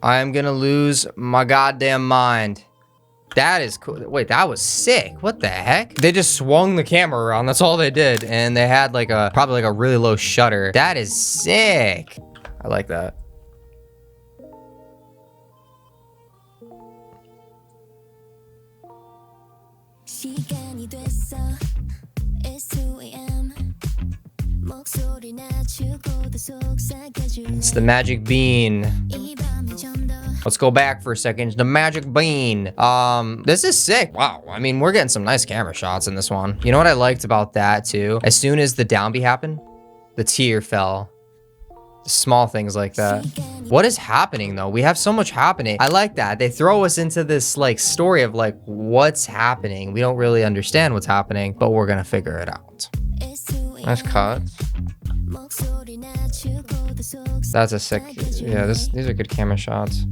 I am gonna lose my goddamn mind. That is cool. Wait, that was sick. What the heck? They just swung the camera around. That's all they did. And they had like probably like a really low shutter. That is sick. I like that. It's the magic bean. Let's go back for a second. The magic bean. This is sick. Wow. I mean, we're getting some nice camera shots in this one. You know what I liked about that too? As soon as the downbeat happened, the tear fell. Small things like that. What is happening though? We have so much happening. I like that. They throw us into this like story of like what's happening. We don't really understand what's happening, but we're gonna figure it out. Nice cut. That's a sick. Yeah, these are good camera shots.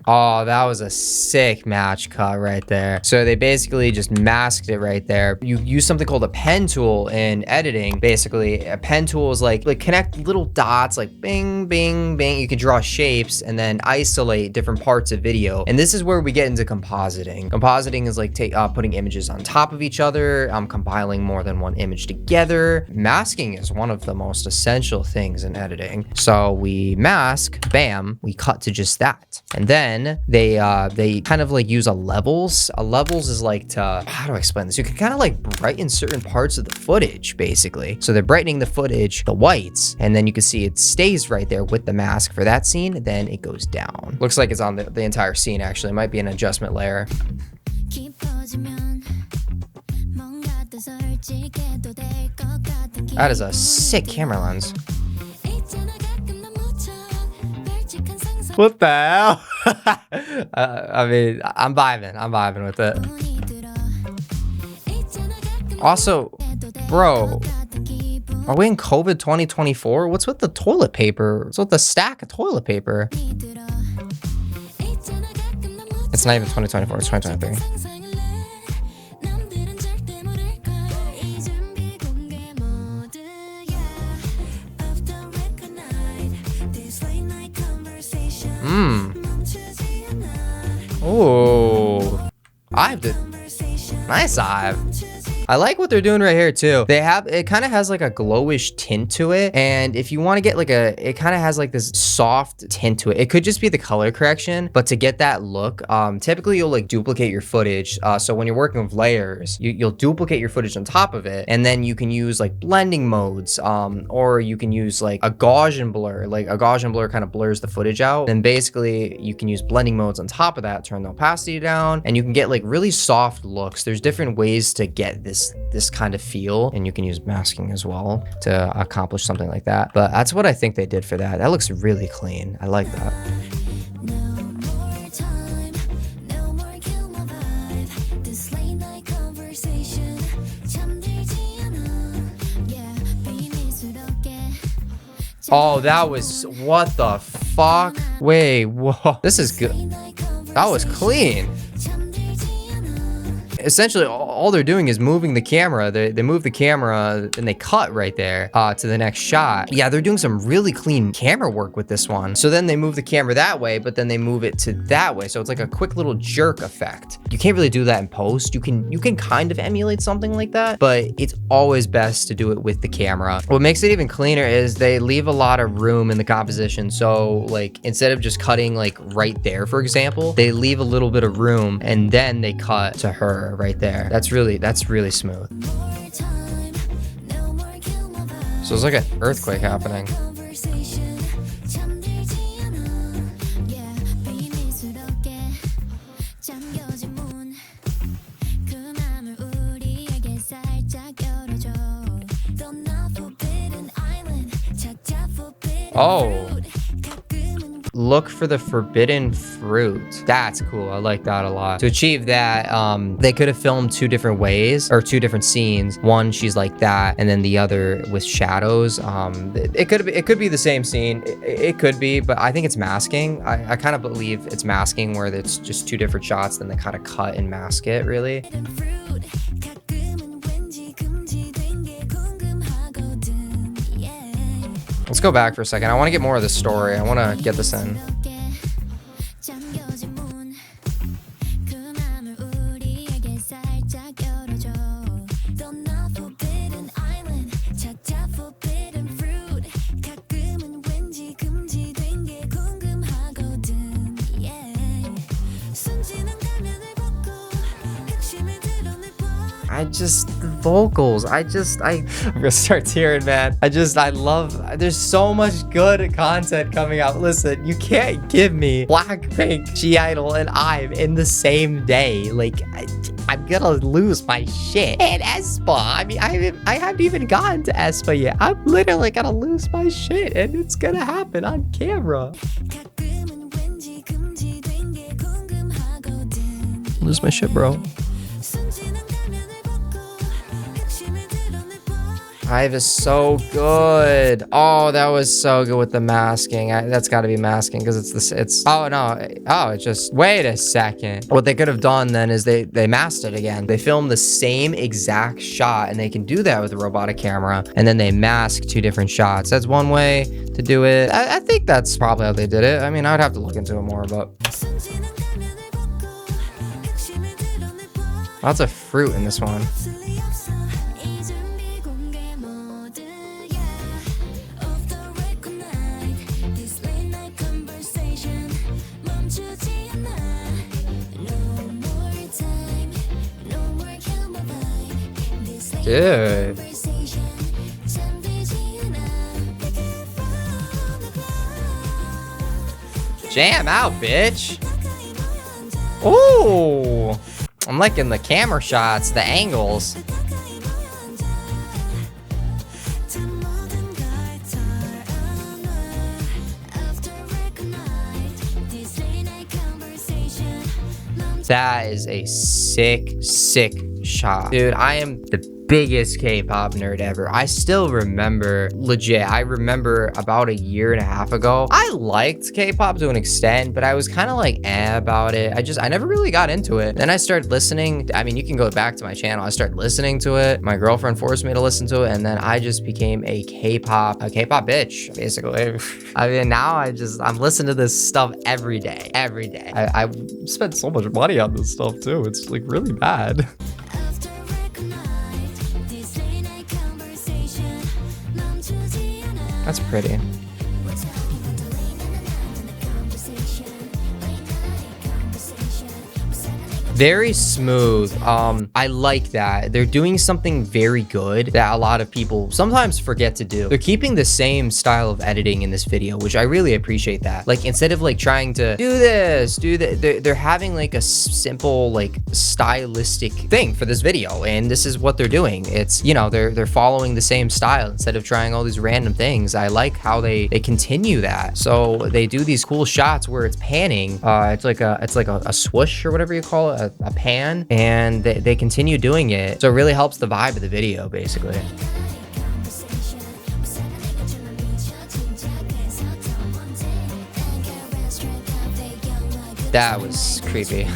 Oh, that was a sick match cut right there. So they basically just masked it right there. You use something called a pen tool in editing. Basically, a pen tool is like connect little dots, like bing, bing, bing. You can draw shapes and then isolate different parts of video. And this is where we get into compositing. Compositing is like putting images on top of each other. Compiling more than one image together. Masking is one of the most essential things in editing. So we mask, bam, we cut to just that. And then they kind of like use a levels. A levels is like to, how do I explain this? You can kind of like brighten certain parts of the footage basically. So they're brightening the footage, the whites, and then you can see it stays right there with the mask for that scene. Then it goes down. Looks like it's on the entire scene actually. It might be an adjustment layer. That is a sick camera lens. What the hell? I mean, I'm vibing with it. Also, bro, are we in COVID 2024? What's with the toilet paper? What's with the stack of toilet paper? It's not even 2024, it's 2023. Oh, IVE did. Nice IVE. I like what they're doing right here too. They have, it kind of has like a glowish tint to it. And if you want to get like it kind of has like this soft tint to it. It could just be the color correction, but to get that look, typically you'll like duplicate your footage. So when you're working with layers, you'll duplicate your footage on top of it. And then you can use like blending modes, or you can use like a Gaussian blur. Like a Gaussian blur kind of blurs the footage out. And basically you can use blending modes on top of that, turn the opacity down, and you can get like really soft looks. There's different ways to get this kind of feel, and you can use masking as well to accomplish something like that. But that's what I think they did for that. That looks really clean. I like that. Oh, that was, what the fuck? Wait, whoa, this is good. That was clean. Essentially, all they're doing is moving the camera. They move the camera and they cut right there to the next shot. Yeah, they're doing some really clean camera work with this one. So then they move the camera that way, but then they move it to that way. So it's like a quick little jerk effect. You can't really do that in post. You can kind of emulate something like that, but it's always best to do it with the camera. What makes it even cleaner is they leave a lot of room in the composition. So like instead of just cutting like right there, for example, they leave a little bit of room and then they cut to her right there. That's really smooth. So it's like an earthquake happening. Oh, look for the forbidden fruit. That's cool. I like that a lot. To achieve that, they could have filmed two different ways, or two different scenes. One, she's like that, and then the other with shadows. It could be the same scene. It could be, but I think it's masking. I kind of believe it's masking, where it's just two different shots, then they kind of cut and mask it, really. Let's go back for a second. I want to get more of the story. I want to get this in. The vocals, I'm gonna start tearing, man. I love, there's so much good content coming out. Listen, you can't give me Blackpink, G-Idol, and IVE in the same day. Like, I'm gonna lose my shit. And aespa, I mean, I haven't even gotten to aespa yet. I'm literally gonna lose my shit, and it's gonna happen on camera. Lose my shit, bro. IVE is so good. Oh, that was so good with the masking. That's got to be masking because oh no. Oh, it just, wait a second. What they could have done then is they masked it again. They filmed the same exact shot, and they can do that with a robotic camera, and then they mask 2 different shots. That's one way to do it. I think that's probably how they did it. I mean, I'd have to look into it more, but lots of fruit in this one. Dude. Jam out, bitch. Ooh. I'm liking the camera shots, the angles. That is a sick shot. Dude, I am the biggest K-pop nerd ever. I still remember, legit, I remember about 1.5 years ago, I liked K-pop to an extent, but I was kind of like about it. I never really got into it. Then I started listening. I mean, you can go back to my channel. I started listening to it. My girlfriend forced me to listen to it, and then I just became a K-pop bitch, basically. I mean, now I'm listening to this stuff every day. I spent so much money on this stuff too. It's like really bad. That's pretty. Very smooth. I like that. They're doing something very good that a lot of people sometimes forget to do. They're keeping the same style of editing in this video, which I really appreciate that. Like, instead of like trying to do this, do that, they're having like a simple, like stylistic thing for this video. And this is what they're doing. It's, you know, they're following the same style instead of trying all these random things. I like how they continue that. So they do these cool shots where it's panning. It's like a swoosh or whatever you call it. A pan, and they continue doing it, so it really helps the vibe of the video, basically. That was creepy.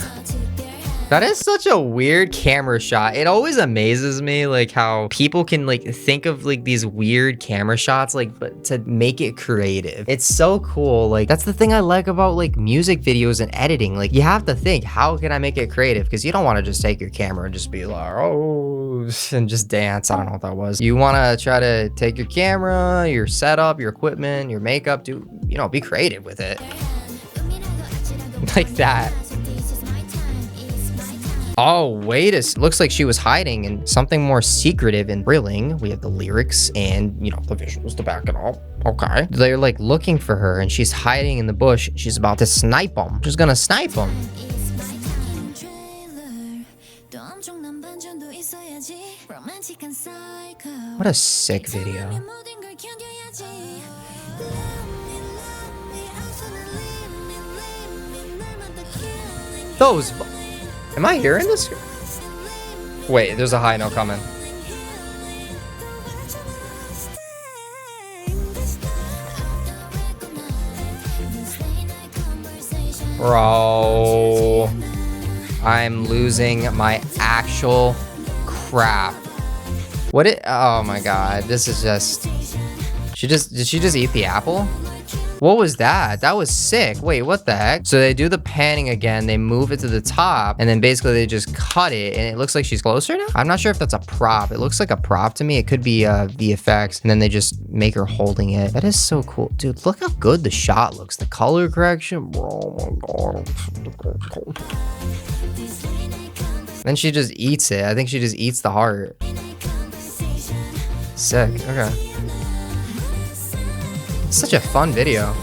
That is such a weird camera shot. It always amazes me, like, how people can like think of like these weird camera shots, like, but to make it creative. It's so cool. Like, that's the thing I like about like music videos and editing. Like, you have to think, how can I make it creative? Because you don't want to just take your camera and just be like, oh, and just dance. I don't know what that was. You want to try to take your camera, your setup, your equipment, your makeup, be creative with it. Like that. Oh, wait, looks like she was hiding in something more secretive and thrilling. We have the lyrics and, the visuals to back it up. Okay. They're like looking for her, and she's hiding in the bush. She's about to snipe them. She's gonna snipe them. What a sick video. Am I hearing this? Wait, there's a high note coming. Bro, I'm losing my actual crap. Oh my god, this is just Did she just eat the apple? What was that? That was sick. Wait, what the heck? So they do the panning again. They move it to the top and then basically they just cut it and it looks like she's closer now. I'm not sure if that's a prop. It looks like a prop to me. It could be VFX and then they just make her holding it. That is so cool. Dude, look how good the shot looks. The color correction, bro. Oh my God. Then she just eats it. I think she just eats the heart. Sick. Okay. Such a fun video.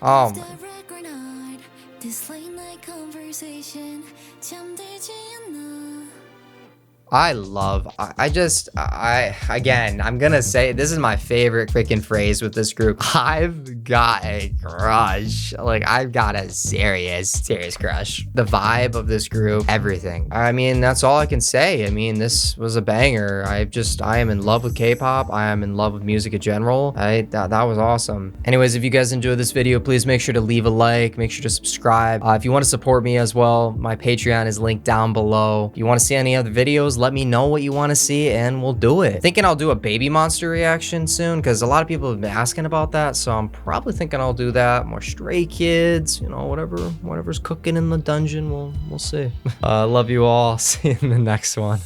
Oh my. Again, I'm gonna say this is my favorite freaking phrase with this group. I've got a crush. Like, I've got a serious crush. The vibe of this group, everything. I mean, that's all I can say. I mean, this was a banger. I am in love with K-pop. I am in love with music in general. That was awesome. Anyways, if you guys enjoyed this video, please make sure to leave a like, make sure to subscribe. If you want to support me as well, my Patreon is linked down below. If you want to see any other videos, let me know what you want to see and we'll do it. Thinking I'll do a Baby Monster reaction soon because a lot of people have been asking about that, so I'm probably thinking I'll do that. More Stray Kids, you know, whatever's cooking in the dungeon, we'll see. Love you all. See you in the next one.